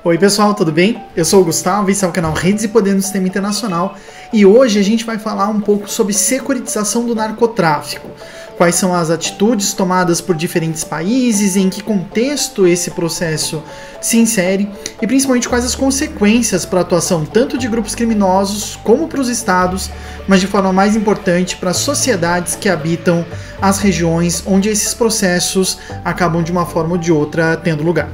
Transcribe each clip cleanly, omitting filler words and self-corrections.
Oi pessoal, tudo bem? Eu sou o Gustavo, esse é o canal Redes e Poder no Sistema Internacional e hoje a gente vai falar um pouco sobre securitização do narcotráfico. Quais são as atitudes tomadas por diferentes países, em que contexto esse processo se insere e principalmente quais as consequências para a atuação tanto de grupos criminosos como para os estados, mas de forma mais importante para as sociedades que habitam as regiões onde esses processos acabam de uma forma ou de outra tendo lugar.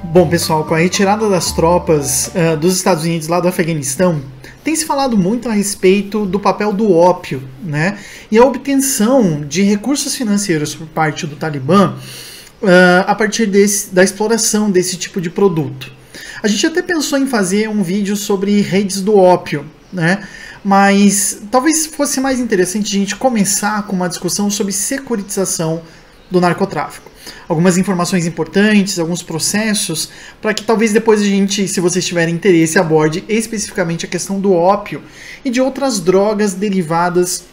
Bom, pessoal, com a retirada das tropas dos Estados Unidos lá do Afeganistão, tem se falado muito a respeito do papel do ópio, né? E a obtenção de recursos financeiros por parte do Talibã a partir da exploração desse tipo de produto. A gente até pensou em fazer um vídeo sobre redes do ópio, né? Mas talvez fosse mais interessante a gente começar com uma discussão sobre securitização do narcotráfico. Algumas informações importantes, alguns processos, para que talvez depois a gente, se vocês tiverem interesse, aborde especificamente a questão do ópio e de outras drogas derivadas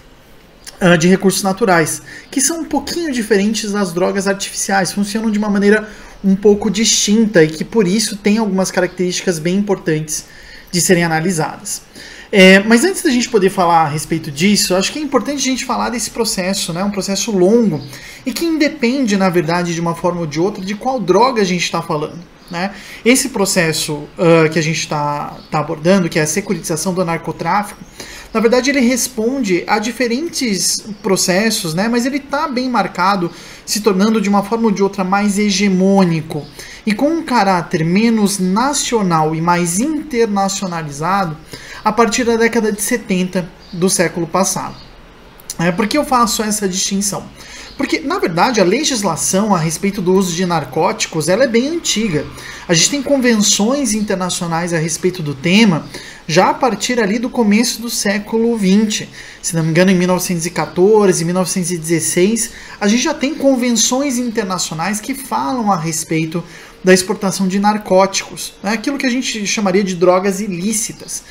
de recursos naturais, que são um pouquinho diferentes das drogas artificiais, funcionam de uma maneira um pouco distinta e que por isso tem algumas características bem importantes de serem analisadas. Mas antes da gente poder falar a respeito disso, acho que é importante a gente falar desse processo, né? Um processo longo e que independe, na verdade, de uma forma ou de outra, de qual droga a gente está falando, né? Esse processo que a gente está abordando, que é a securitização do narcotráfico, na verdade ele responde a diferentes processos, né? Mas ele está bem marcado, se tornando de uma forma ou de outra mais hegemônico e com um caráter menos nacional e mais internacionalizado a partir da década de 70 do século passado. Por que eu faço essa distinção? Porque, na verdade, a legislação a respeito do uso de narcóticos ela é bem antiga. A gente tem convenções internacionais a respeito do tema já a partir ali do começo do século XX. Se não me engano, em 1914, 1916, a gente já tem convenções internacionais que falam a respeito da exportação de narcóticos, né? Aquilo que a gente chamaria de drogas ilícitas.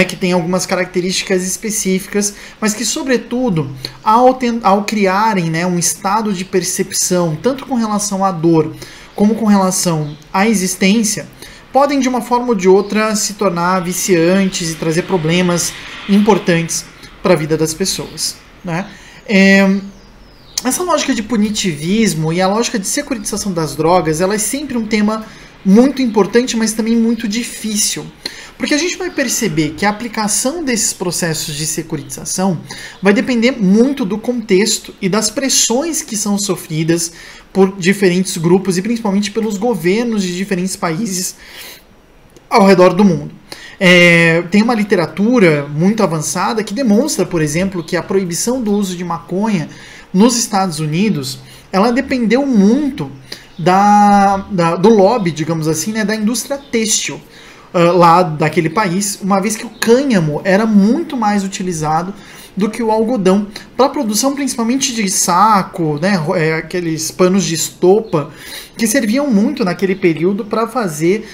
Que tem algumas características específicas, mas que, sobretudo, ao criarem, né, um estado de percepção, tanto com relação à dor, como com relação à existência, podem, de uma forma ou de outra, se tornar viciantes e trazer problemas importantes para a vida das pessoas, né? Essa lógica de punitivismo e a lógica de securitização das drogas, ela é sempre um tema muito importante, mas também muito difícil. Porque a gente vai perceber que a aplicação desses processos de securitização vai depender muito do contexto e das pressões que são sofridas por diferentes grupos e principalmente pelos governos de diferentes países ao redor do mundo. Tem uma literatura muito avançada que demonstra, por exemplo, que a proibição do uso de maconha nos Estados Unidos, ela dependeu muito do lobby, digamos assim, né, da indústria têxtil lá daquele país, uma vez que o cânhamo era muito mais utilizado do que o algodão para a produção principalmente de saco, né, aqueles panos de estopa que serviam muito naquele período para fazer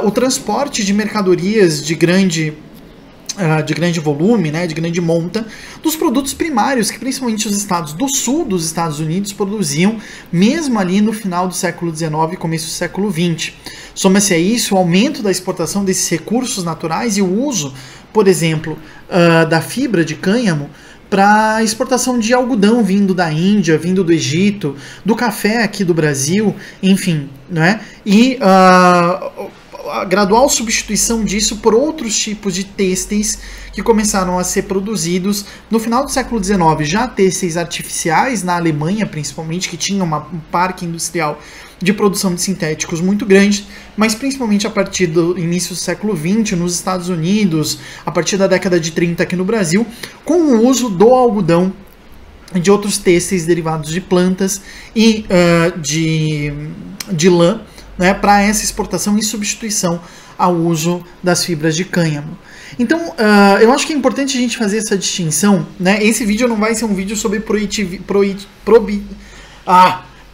o transporte de mercadorias de grande volume, né, de grande monta, dos produtos primários que principalmente os estados do sul dos Estados Unidos produziam, mesmo ali no final do século XIX e começo do século XX. Soma-se a isso o aumento da exportação desses recursos naturais e o uso, por exemplo, da fibra de cânhamo para exportação de algodão vindo da Índia, vindo do Egito, do café aqui do Brasil, enfim, né? E a gradual substituição disso por outros tipos de têxteis que começaram a ser produzidos no final do século XIX, já têxteis artificiais na Alemanha principalmente, que tinha um parque industrial de produção de sintéticos muito grande, mas principalmente a partir do início do século XX nos Estados Unidos, a partir da década de 30 aqui no Brasil, com o uso do algodão e de outros têxteis derivados de plantas e de lã, né, para essa exportação e substituição ao uso das fibras de cânhamo. Então, eu acho que é importante a gente fazer essa distinção, né? Esse vídeo não vai ser um vídeo sobre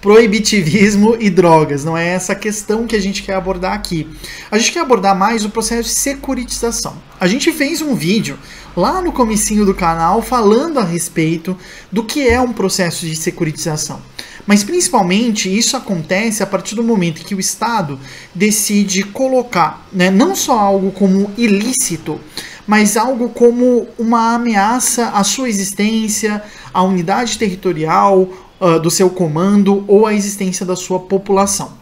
proibitivismo e drogas, não é essa questão que a gente quer abordar aqui. A gente quer abordar mais o processo de securitização. A gente fez um vídeo lá no comecinho do canal falando a respeito do que é um processo de securitização. Mas principalmente isso acontece a partir do momento que o Estado decide colocar, né, não só algo como ilícito, mas algo como uma ameaça à sua existência, à unidade territorial do seu comando ou à existência da sua população.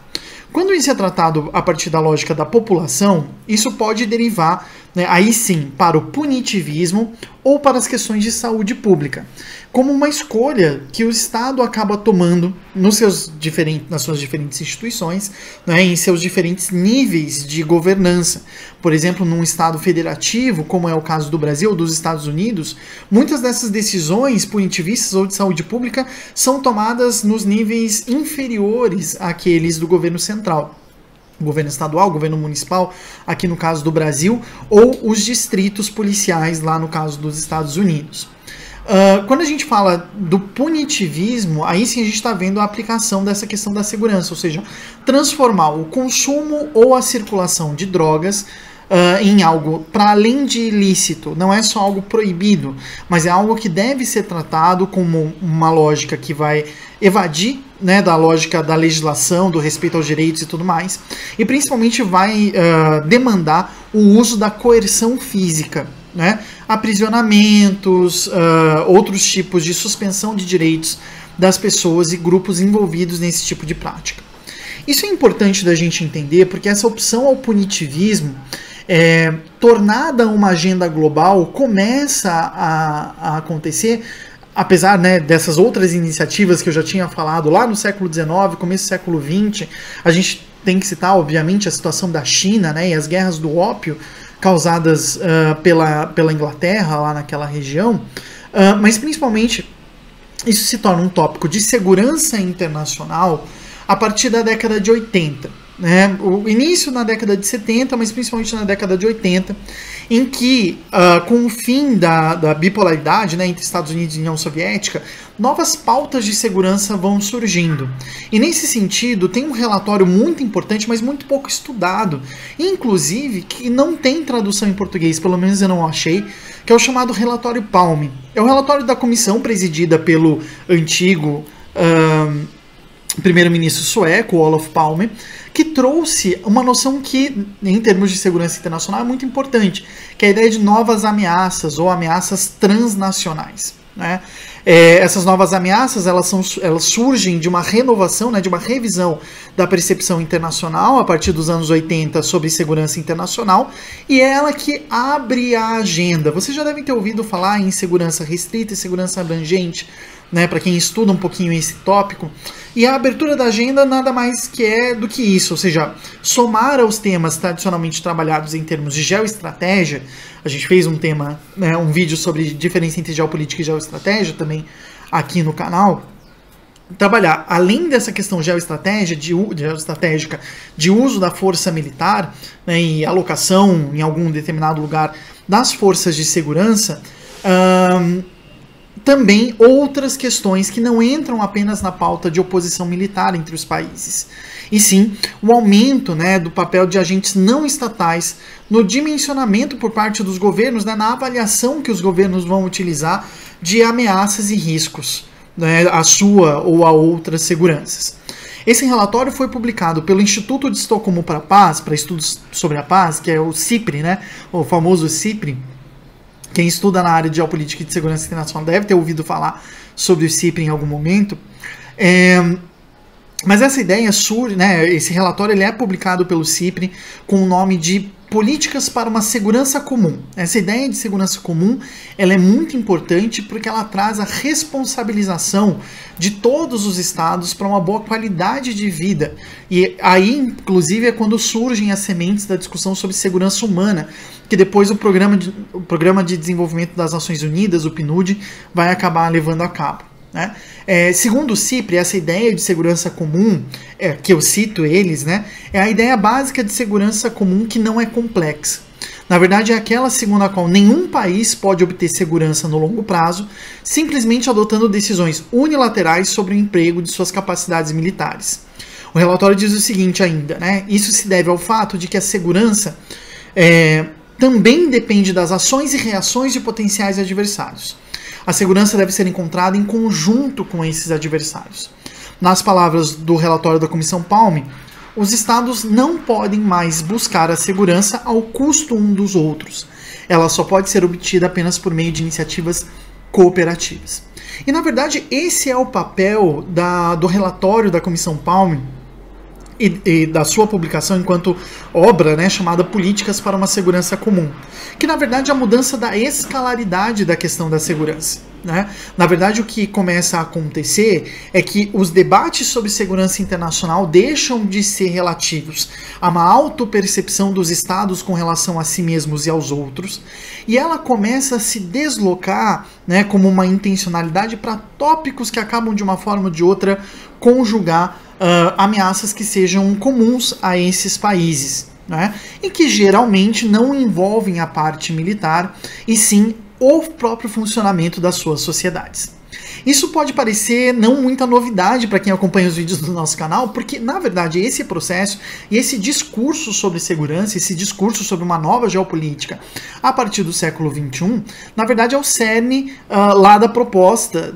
Quando isso é tratado a partir da lógica da população, isso pode derivar, né, aí sim, para o punitivismo ou para as questões de saúde pública, como uma escolha que o Estado acaba tomando nas suas diferentes instituições, né, em seus diferentes níveis de governança. Por exemplo, num Estado federativo, como é o caso do Brasil ou dos Estados Unidos, muitas dessas decisões punitivistas ou de saúde pública são tomadas nos níveis inferiores àqueles do governo central. Governo estadual, governo municipal, aqui no caso do Brasil, ou os distritos policiais, lá no caso dos Estados Unidos. Quando a gente fala do punitivismo, aí sim a gente está vendo a aplicação dessa questão da segurança, ou seja, transformar o consumo ou a circulação de drogas em algo para além de ilícito. Não é só algo proibido, mas é algo que deve ser tratado como uma lógica que vai evadir, né, da lógica da legislação, do respeito aos direitos e tudo mais, e principalmente vai demandar o uso da coerção física, né, aprisionamentos, outros tipos de suspensão de direitos das pessoas e grupos envolvidos nesse tipo de prática. Isso é importante da gente entender, porque essa opção ao punitivismo, tornada uma agenda global, começa a acontecer, apesar, né, dessas outras iniciativas que eu já tinha falado lá no século XIX, começo do século XX. A gente tem que citar, obviamente, a situação da China, né, e as guerras do ópio causadas pela Inglaterra, lá naquela região, mas principalmente isso se torna um tópico de segurança internacional a partir da década de 80. Né? O início na década de 70, mas principalmente na década de 80, em que, com o fim da bipolaridade, né, entre Estados Unidos e União Soviética, novas pautas de segurança vão surgindo. E nesse sentido, tem um relatório muito importante, mas muito pouco estudado, inclusive que não tem tradução em português, pelo menos eu não achei, que é o chamado Relatório Palme. É um relatório da comissão presidida pelo antigo primeiro-ministro sueco, Olof Palme, que trouxe uma noção que, em termos de segurança internacional, é muito importante, que é a ideia de novas ameaças ou ameaças transnacionais. Né? Essas novas ameaças elas surgem de uma renovação, né, de uma revisão da percepção internacional a partir dos anos 80 sobre segurança internacional, e é ela que abre a agenda. Vocês já devem ter ouvido falar em segurança restrita e segurança abrangente, né, para quem estuda um pouquinho esse tópico, e a abertura da agenda nada mais que é do que isso, ou seja, somar aos temas tradicionalmente trabalhados em termos de geoestratégia. A gente fez um vídeo sobre diferença entre geopolítica e geoestratégia também aqui no canal. Trabalhar, além dessa questão geoestratégica de uso da força militar, né, e alocação em algum determinado lugar das forças de segurança, também outras questões que não entram apenas na pauta de oposição militar entre os países, e sim o aumento, né, do papel de agentes não estatais no dimensionamento por parte dos governos, né, na avaliação que os governos vão utilizar de ameaças e riscos, né, à sua ou a outras seguranças. Esse relatório foi publicado pelo Instituto de Estocolmo para a Paz, para estudos sobre a paz, que é o CIPRI, né, o famoso CIPRI. Quem estuda na área de geopolítica e de segurança internacional deve ter ouvido falar sobre o CIPRI em algum momento. Mas essa ideia surge, né, esse relatório ele é publicado pelo CIPRI com o nome de Políticas para uma Segurança Comum. Essa ideia de segurança comum ela é muito importante porque ela traz a responsabilização de todos os estados para uma boa qualidade de vida. E aí, inclusive, é quando surgem as sementes da discussão sobre segurança humana, que depois o Programa de Desenvolvimento das Nações Unidas, o PNUD, vai acabar levando a cabo. Né? Segundo o CIPRI, essa ideia de segurança comum, que eu cito eles, né, é a ideia básica de segurança comum que não é complexa. Na verdade, é aquela segundo a qual nenhum país pode obter segurança no longo prazo, simplesmente adotando decisões unilaterais sobre o emprego de suas capacidades militares. O relatório diz o seguinte ainda, né, isso se deve ao fato de que a segurança também depende das ações e reações de potenciais adversários. A segurança deve ser encontrada em conjunto com esses adversários. Nas palavras do relatório da Comissão Palme, os estados não podem mais buscar a segurança ao custo um dos outros. Ela só pode ser obtida apenas por meio de iniciativas cooperativas. E, na verdade, esse é o papel do relatório da Comissão Palme e da sua publicação enquanto obra, né, chamada Políticas para uma Segurança Comum, que na verdade é a mudança da escalaridade da questão da segurança, né? Na verdade, o que começa a acontecer é que os debates sobre segurança internacional deixam de ser relativos a uma autopercepção dos estados com relação a si mesmos e aos outros, e ela começa a se deslocar, né, como uma intencionalidade para tópicos que acabam de uma forma ou de outra conjugar ameaças que sejam comuns a esses países, né? E que geralmente não envolvem a parte militar, e sim o próprio funcionamento das suas sociedades. Isso pode parecer não muita novidade para quem acompanha os vídeos do nosso canal, porque, na verdade, esse processo e esse discurso sobre segurança, esse discurso sobre uma nova geopolítica a partir do século XXI, na verdade é o cerne lá da proposta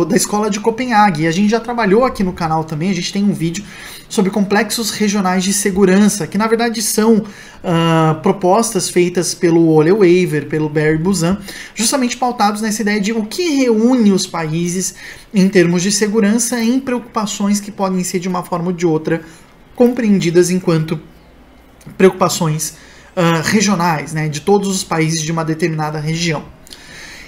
da Escola de Copenhague. E a gente já trabalhou aqui no canal também, a gente tem um vídeo sobre complexos regionais de segurança, que na verdade são propostas feitas pelo Ole Wever, pelo Barry Buzan, justamente pautados nessa ideia de o que reúne os países em termos de segurança em preocupações que podem ser de uma forma ou de outra compreendidas enquanto preocupações regionais, né, de todos os países de uma determinada região.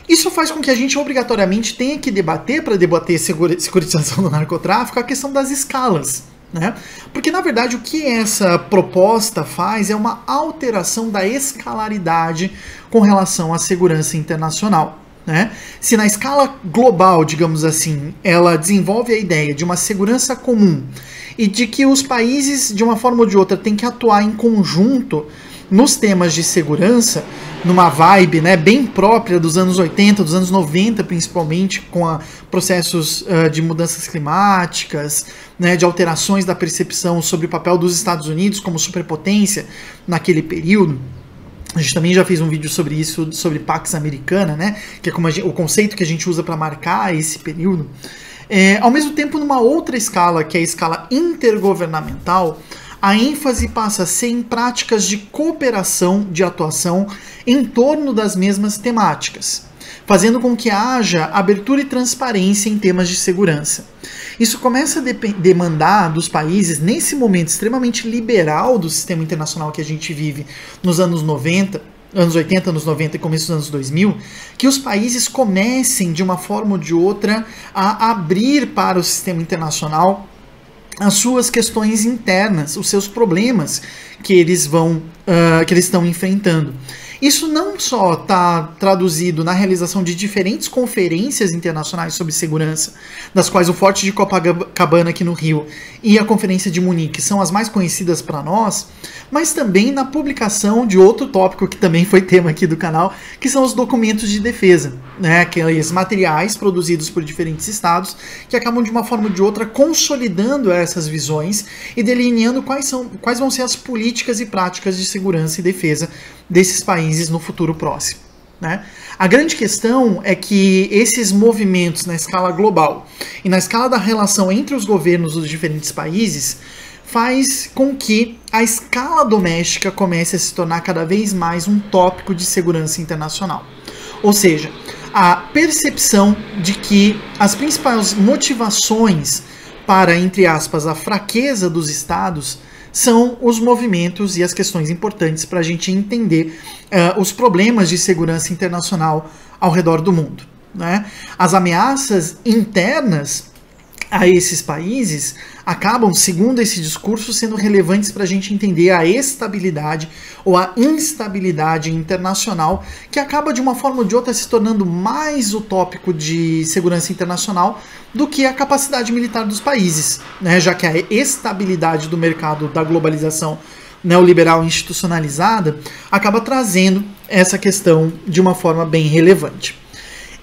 Isso faz com que a gente obrigatoriamente tenha que debater, para debater securitização do narcotráfico, a questão das escalas, né? Porque, na verdade, o que essa proposta faz é uma alteração da escalaridade com relação à segurança internacional, né? Se na escala global, digamos assim, ela desenvolve a ideia de uma segurança comum e de que os países, de uma forma ou de outra, têm que atuar em conjunto nos temas de segurança, numa vibe, né, bem própria dos anos 80, dos anos 90 principalmente, com processos de mudanças climáticas, né, de alterações da percepção sobre o papel dos Estados Unidos como superpotência naquele período. A gente também já fez um vídeo sobre isso, sobre Pax Americana, né, que é como o conceito que a gente usa para marcar esse período. Ao mesmo tempo, numa outra escala, que é a escala intergovernamental, a ênfase passa a ser em práticas de cooperação, de atuação em torno das mesmas temáticas, fazendo com que haja abertura e transparência em temas de segurança. Isso começa a demandar dos países, nesse momento extremamente liberal do sistema internacional que a gente vive nos anos 90, anos 80, anos 90 e começo dos anos 2000, que os países comecem, de uma forma ou de outra, a abrir para o sistema internacional as suas questões internas, os seus problemas que eles estão enfrentando. Isso não só está traduzido na realização de diferentes conferências internacionais sobre segurança, das quais o Forte de Copacabana aqui no Rio e a Conferência de Munique são as mais conhecidas para nós, mas também na publicação de outro tópico que também foi tema aqui do canal, que são os documentos de defesa, né? Aqueles materiais produzidos por diferentes estados que acabam de uma forma ou de outra consolidando essas visões e delineando quais vão ser as políticas e práticas de segurança e defesa desses países no futuro próximo, né? A grande questão é que esses movimentos na escala global e na escala da relação entre os governos dos diferentes países faz com que a escala doméstica comece a se tornar cada vez mais um tópico de segurança internacional. Ou seja, a percepção de que as principais motivações para, entre aspas, a fraqueza dos estados são os movimentos e as questões importantes para a gente entender os problemas de segurança internacional ao redor do mundo, né? As ameaças internas a esses países acabam, segundo esse discurso, sendo relevantes para a gente entender a estabilidade ou a instabilidade internacional, que acaba de uma forma ou de outra se tornando mais o tópico de segurança internacional do que a capacidade militar dos países, né? Já que a estabilidade do mercado da globalização neoliberal institucionalizada acaba trazendo essa questão de uma forma bem relevante.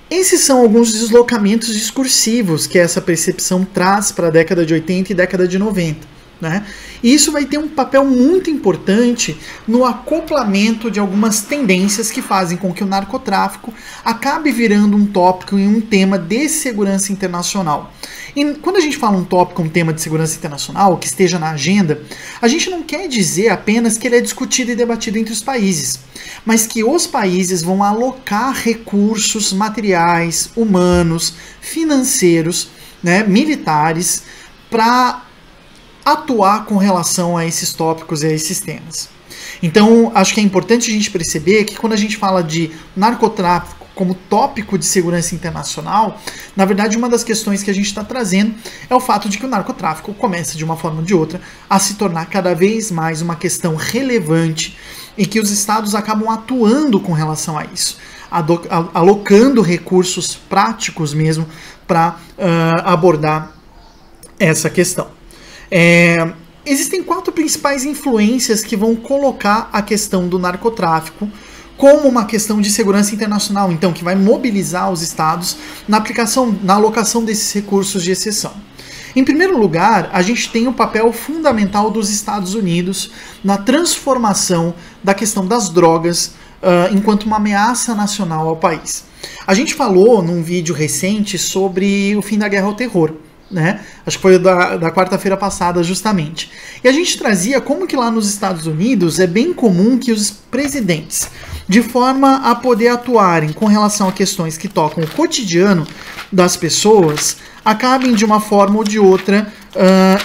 Esses são alguns deslocamentos discursivos que essa percepção traz para a década de 80 e década de 90, né? E isso vai ter um papel muito importante no acoplamento de algumas tendências que fazem com que o narcotráfico acabe virando um tópico e um tema de segurança internacional. E quando a gente fala um tópico, um tema de segurança internacional, que esteja na agenda, a gente não quer dizer apenas que ele é discutido e debatido entre os países, mas que os países vão alocar recursos materiais, humanos, financeiros, né, militares, para atuar com relação a esses tópicos e a esses temas. Então, acho que é importante a gente perceber que quando a gente fala de narcotráfico como tópico de segurança internacional, na verdade uma das questões que a gente está trazendo é o fato de que o narcotráfico começa de uma forma ou de outra a se tornar cada vez mais uma questão relevante e que os estados acabam atuando com relação a isso, alocando recursos práticos mesmo para abordar essa questão. Existem 4 principais influências que vão colocar a questão do narcotráfico como uma questão de segurança internacional, então, que vai mobilizar os estados na alocação desses recursos de exceção. Em primeiro lugar, a gente tem o papel fundamental dos Estados Unidos na transformação da questão das drogas enquanto uma ameaça nacional ao país. A gente falou num vídeo recente sobre o fim da guerra ao terror, né? Acho que foi da quarta-feira passada, justamente. E a gente trazia como que lá nos Estados Unidos é bem comum que os presidentes, de forma a poder atuarem com relação a questões que tocam o cotidiano das pessoas, acabem de uma forma ou de outra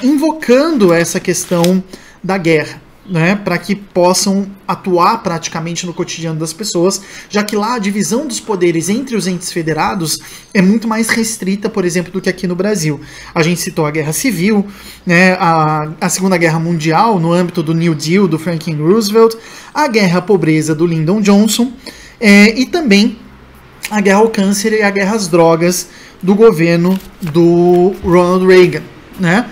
invocando essa questão da guerra, né, para que possam atuar praticamente no cotidiano das pessoas, já que lá a divisão dos poderes entre os entes federados é muito mais restrita, por exemplo, do que aqui no Brasil. A gente citou a Guerra Civil, né, a Segunda Guerra Mundial, no âmbito do New Deal, do Franklin Roosevelt, a Guerra à Pobreza, do Lyndon Johnson, e também a Guerra ao Câncer e a Guerra às Drogas, do governo do Ronald Reagan, né?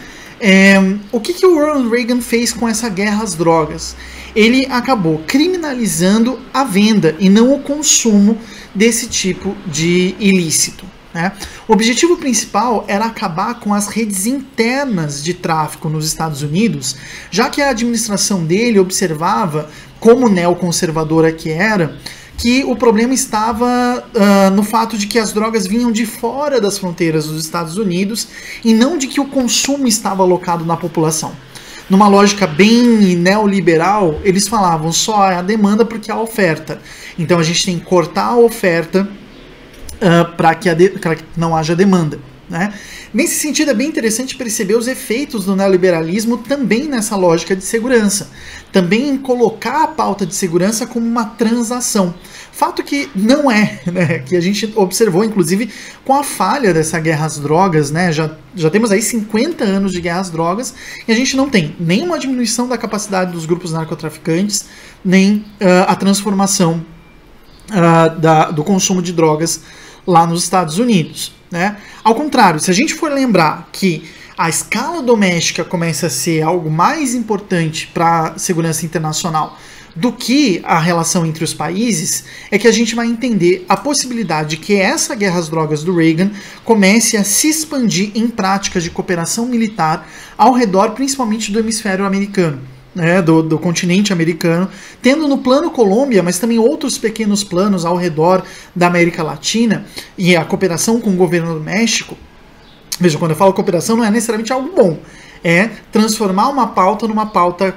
O que o Ronald Reagan fez com essa guerra às drogas? Ele acabou criminalizando a venda e não o consumo desse tipo de ilícito, né? O objetivo principal era acabar com as redes internas de tráfico nos Estados Unidos, já que a administração dele observava, como neoconservadora que era, que o problema estava no fato de que as drogas vinham de fora das fronteiras dos Estados Unidos e não de que o consumo estava alocado na população. Numa lógica bem neoliberal, eles falavam só a demanda porque há oferta. Então a gente tem que cortar a oferta para que não haja demanda, né? Nesse sentido, é bem interessante perceber os efeitos do neoliberalismo também nessa lógica de segurança. Também em colocar a pauta de segurança como uma transação. Fato que não é, né? Que a gente observou, inclusive, com a falha dessa guerra às drogas, né? Já temos aí 50 anos de guerra às drogas e a gente não tem nem uma diminuição da capacidade dos grupos narcotraficantes, nem a transformação do consumo de drogas lá nos Estados Unidos, né? Ao contrário, se a gente for lembrar que a escala doméstica começa a ser algo mais importante para a segurança internacional do que a relação entre os países, é que a gente vai entender a possibilidade de que essa guerra às drogas do Reagan comece a se expandir em práticas de cooperação militar ao redor, principalmente do hemisfério americano, né, do continente americano, tendo no plano Colômbia, mas também outros pequenos planos ao redor da América Latina, e a cooperação com o governo do México. Veja, quando eu falo cooperação, não é necessariamente algo bom, é transformar uma pauta numa pauta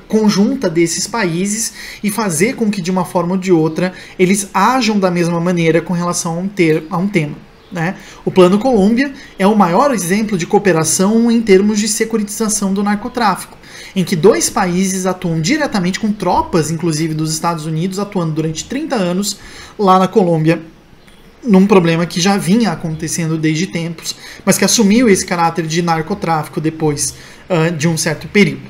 conjunta desses países e fazer com que, de uma forma ou de outra, eles ajam da mesma maneira com relação a um tema, né? O Plano Colômbia é o maior exemplo de cooperação em termos de securitização do narcotráfico, em que 2 países atuam diretamente com tropas, inclusive dos Estados Unidos, atuando durante 30 anos lá na Colômbia, num problema que já vinha acontecendo desde tempos, mas que assumiu esse caráter de narcotráfico depois de um certo período.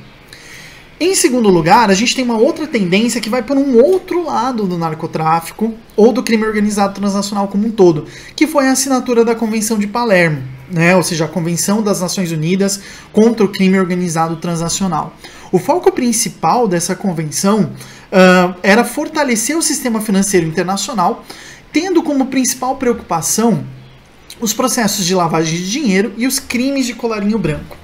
Em segundo lugar, a gente tem uma outra tendência que vai por um outro lado do narcotráfico ou do crime organizado transnacional como um todo, que foi a assinatura da Convenção de Palermo, né? Ou seja, a Convenção das Nações Unidas contra o Crime Organizado Transnacional. O foco principal dessa convenção era fortalecer o sistema financeiro internacional, tendo como principal preocupação os processos de lavagem de dinheiro e os crimes de colarinho branco.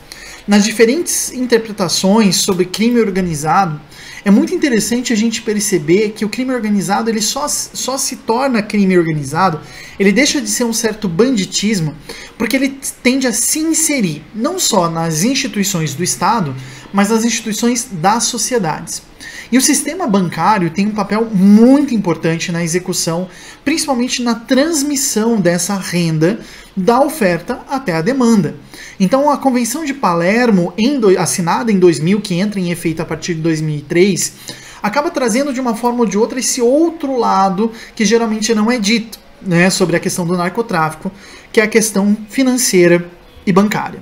nas diferentes interpretações sobre crime organizado, é muito interessante a gente perceber que o crime organizado ele só se torna crime organizado, ele deixa de ser um certo banditismo, porque ele tende a se inserir não só nas instituições do Estado, mas nas instituições das sociedades. E o sistema bancário tem um papel muito importante na execução, principalmente na transmissão dessa renda da oferta até a demanda. Então a Convenção de Palermo, assinada em 2000, que entra em efeito a partir de 2003, acaba trazendo de uma forma ou de outra esse outro lado que geralmente não é dito, né, sobre a questão do narcotráfico, que é a questão financeira e bancária.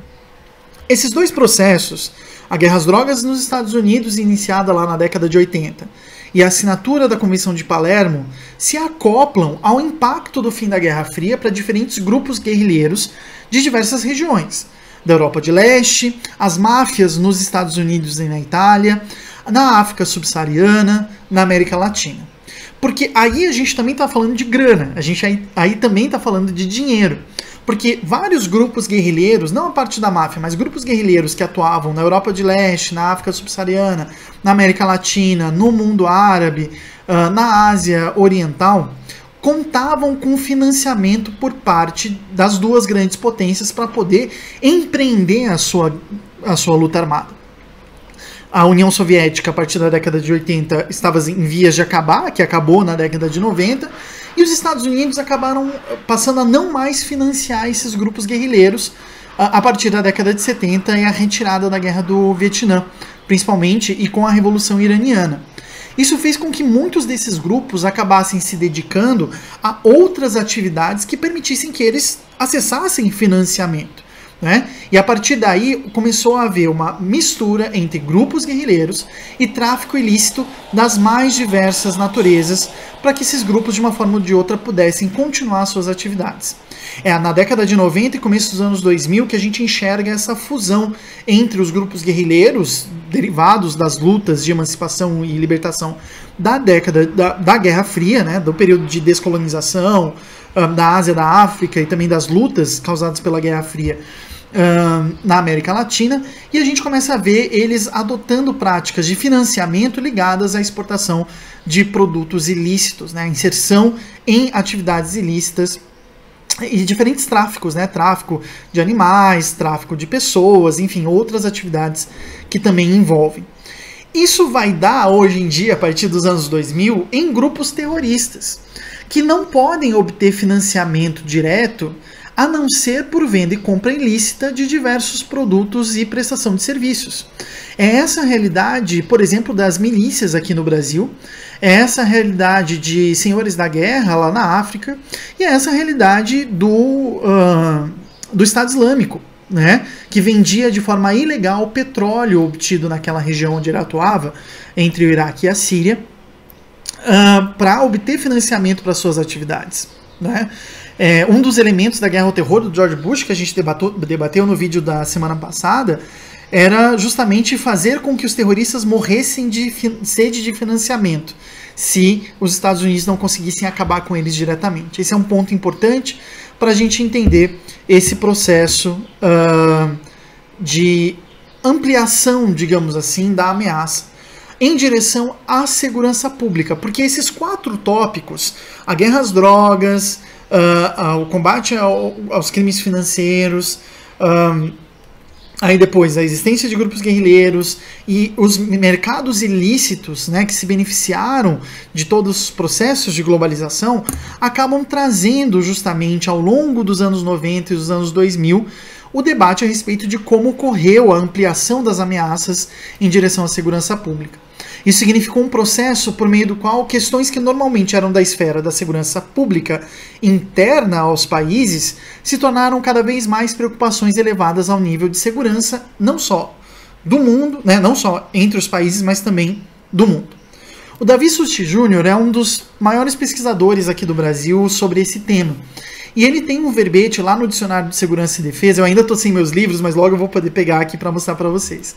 Esses dois processos, a guerra às drogas nos Estados Unidos, iniciada lá na década de 80, e a assinatura da Convenção de Palermo, se acoplam ao impacto do fim da Guerra Fria para diferentes grupos guerrilheiros de diversas regiões, da Europa de Leste, as máfias nos Estados Unidos e na Itália, na África subsaariana, na América Latina. Porque aí a gente também está falando de grana, a gente aí também está falando de dinheiro. Porque vários grupos guerrilheiros, não a parte da máfia, mas grupos guerrilheiros que atuavam na Europa de Leste, na África subsaariana, na América Latina, no mundo árabe, na Ásia Oriental, contavam com financiamento por parte das duas grandes potências para poder empreender a sua luta armada. A União Soviética, a partir da década de 80, estava em vias de acabar, que acabou na década de 90, e os Estados Unidos acabaram passando a não mais financiar esses grupos guerrilheiros a partir da década de 70 e a retirada da Guerra do Vietnã, principalmente, e com a Revolução Iraniana. Isso fez com que muitos desses grupos acabassem se dedicando a outras atividades que permitissem que eles acessassem financiamento, né? E a partir daí começou a haver uma mistura entre grupos guerrilheiros e tráfico ilícito das mais diversas naturezas para que esses grupos de uma forma ou de outra pudessem continuar suas atividades. É na década de 90 e começo dos anos 2000 que a gente enxerga essa fusão entre os grupos guerrilheiros derivados das lutas de emancipação e libertação da década da Guerra Fria, né, do período de descolonização da Ásia, da África e também das lutas causadas pela Guerra Fria na América Latina, e a gente começa a ver eles adotando práticas de financiamento ligadas à exportação de produtos ilícitos, né, inserção em atividades ilícitas e diferentes tráficos, né, tráfico de animais, tráfico de pessoas, enfim, outras atividades que também envolvem. Isso vai dar, hoje em dia, a partir dos anos 2000, em grupos terroristas, que não podem obter financiamento direto a não ser por venda e compra ilícita de diversos produtos e prestação de serviços. É essa a realidade, por exemplo, das milícias aqui no Brasil, é essa a realidade de senhores da guerra lá na África, e é essa a realidade do Estado Islâmico, né, que vendia de forma ilegal petróleo obtido naquela região onde ele atuava, entre o Iraque e a Síria, para obter financiamento para suas atividades, né? Um dos elementos da guerra ao terror do George Bush, que a gente debateu no vídeo da semana passada, era justamente fazer com que os terroristas morressem de sede de financiamento, se os Estados Unidos não conseguissem acabar com eles diretamente. Esse é um ponto importante para a gente entender esse processo de ampliação, digamos assim, da ameaça em direção à segurança pública, porque esses 4 tópicos, a guerra às drogas, o combate aos crimes financeiros, aí depois a existência de grupos guerrilheiros e os mercados ilícitos, né, que se beneficiaram de todos os processos de globalização, acabam trazendo justamente ao longo dos anos 90 e dos anos 2000 o debate a respeito de como ocorreu a ampliação das ameaças em direção à segurança pública. Isso significou um processo por meio do qual questões que normalmente eram da esfera da segurança pública interna aos países se tornaram cada vez mais preocupações elevadas ao nível de segurança, não só do mundo, né, não só entre os países, mas também do mundo. O Davi Sutti Jr. é um dos maiores pesquisadores aqui do Brasil sobre esse tema. E ele tem um verbete lá no Dicionário de Segurança e Defesa, eu ainda estou sem meus livros, mas logo eu vou poder pegar aqui para mostrar para vocês.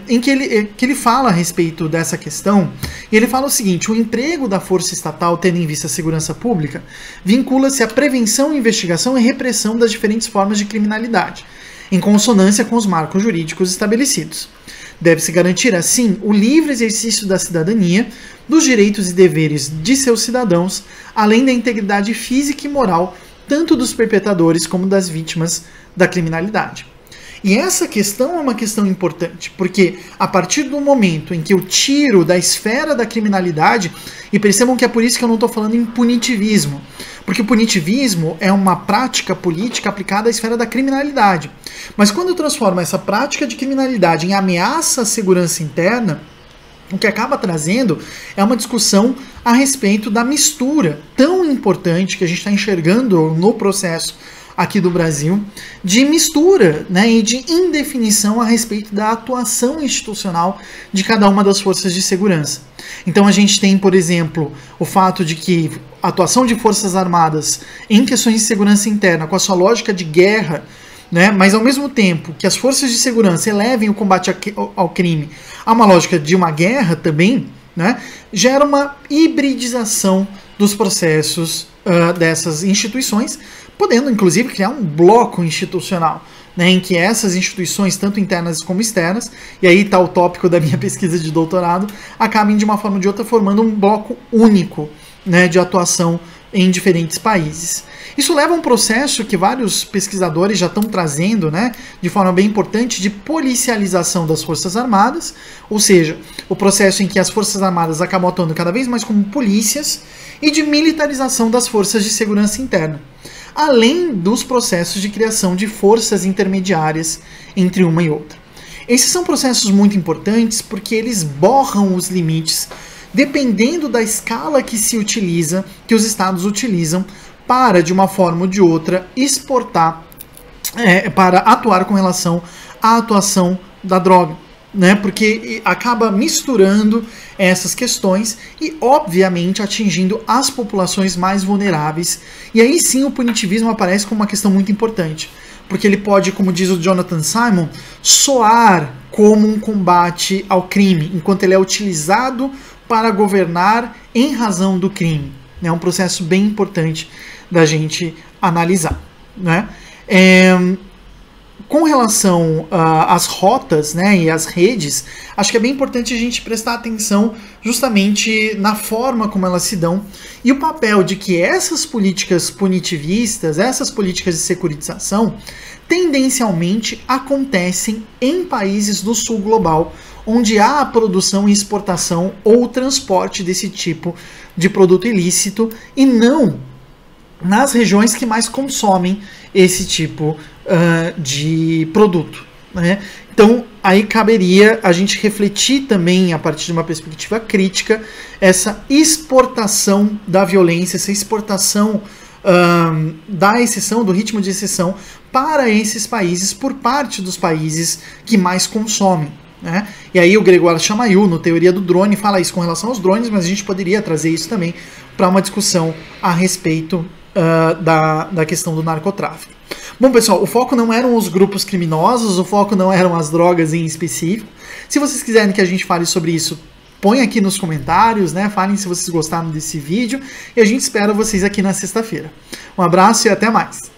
Em que ele fala a respeito dessa questão, e ele fala o seguinte: o emprego da força estatal, tendo em vista a segurança pública, vincula-se à prevenção, investigação e repressão das diferentes formas de criminalidade, em consonância com os marcos jurídicos estabelecidos. Deve-se garantir, assim, o livre exercício da cidadania, dos direitos e deveres de seus cidadãos, além da integridade física e moral, tanto dos perpetradores como das vítimas da criminalidade. E essa questão é uma questão importante, porque a partir do momento em que eu tiro da esfera da criminalidade, e percebam que é por isso que eu não estou falando em punitivismo, porque o punitivismo é uma prática política aplicada à esfera da criminalidade. Mas quando eu transformo essa prática de criminalidade em ameaça à segurança interna, o que acaba trazendo é uma discussão a respeito da mistura tão importante que a gente está enxergando no processo aqui do Brasil, de mistura, né, e de indefinição a respeito da atuação institucional de cada uma das forças de segurança. Então a gente tem, por exemplo, o fato de que a atuação de forças armadas em questões de segurança interna, com a sua lógica de guerra, né, mas ao mesmo tempo que as forças de segurança elevem o combate ao crime a uma lógica de uma guerra também, né, gera uma hibridização dos processos dessas instituições, podendo inclusive criar um bloco institucional, né, em que essas instituições, tanto internas como externas, e aí está o tópico da minha pesquisa de doutorado, acabem de uma forma ou de outra formando um bloco único, né, de atuação em diferentes países. Isso leva a um processo que vários pesquisadores já estão trazendo, né, de forma bem importante, de policialização das Forças Armadas, ou seja, o processo em que as Forças Armadas acabam atuando cada vez mais como polícias, e de militarização das forças de segurança interna, além dos processos de criação de forças intermediárias entre uma e outra. Esses são processos muito importantes porque eles borram os limites dependendo da escala que se utiliza, que os estados utilizam para, de uma forma ou de outra, exportar, para atuar com relação à atuação da droga, né? Porque acaba misturando essas questões e, obviamente, atingindo as populações mais vulneráveis. E aí sim o punitivismo aparece como uma questão muito importante, porque ele pode, como diz o Jonathan Simon, soar como um combate ao crime, enquanto ele é utilizado para governar em razão do crime. É um processo bem importante da gente analisar, né? Com relação às rotas, né, e às redes, acho que é bem importante a gente prestar atenção justamente na forma como elas se dão e o papel de que essas políticas punitivistas, essas políticas de securitização, tendencialmente acontecem em países do sul global, onde há a produção e exportação ou transporte desse tipo de produto ilícito e não nas regiões que mais consomem esse tipo de produto, né? Então, aí caberia a gente refletir também, a partir de uma perspectiva crítica, essa exportação da violência, essa exportação da exceção, do ritmo de exceção para esses países, por parte dos países que mais consomem, né? E aí o Grégoire Chamayou, no Teoria do Drone, fala isso com relação aos drones, mas a gente poderia trazer isso também para uma discussão a respeito da questão do narcotráfico. Bom, pessoal, o foco não eram os grupos criminosos, o foco não eram as drogas em específico. Se vocês quiserem que a gente fale sobre isso, põe aqui nos comentários, né? Falem se vocês gostaram desse vídeo e a gente espera vocês aqui na sexta-feira. Um abraço e até mais!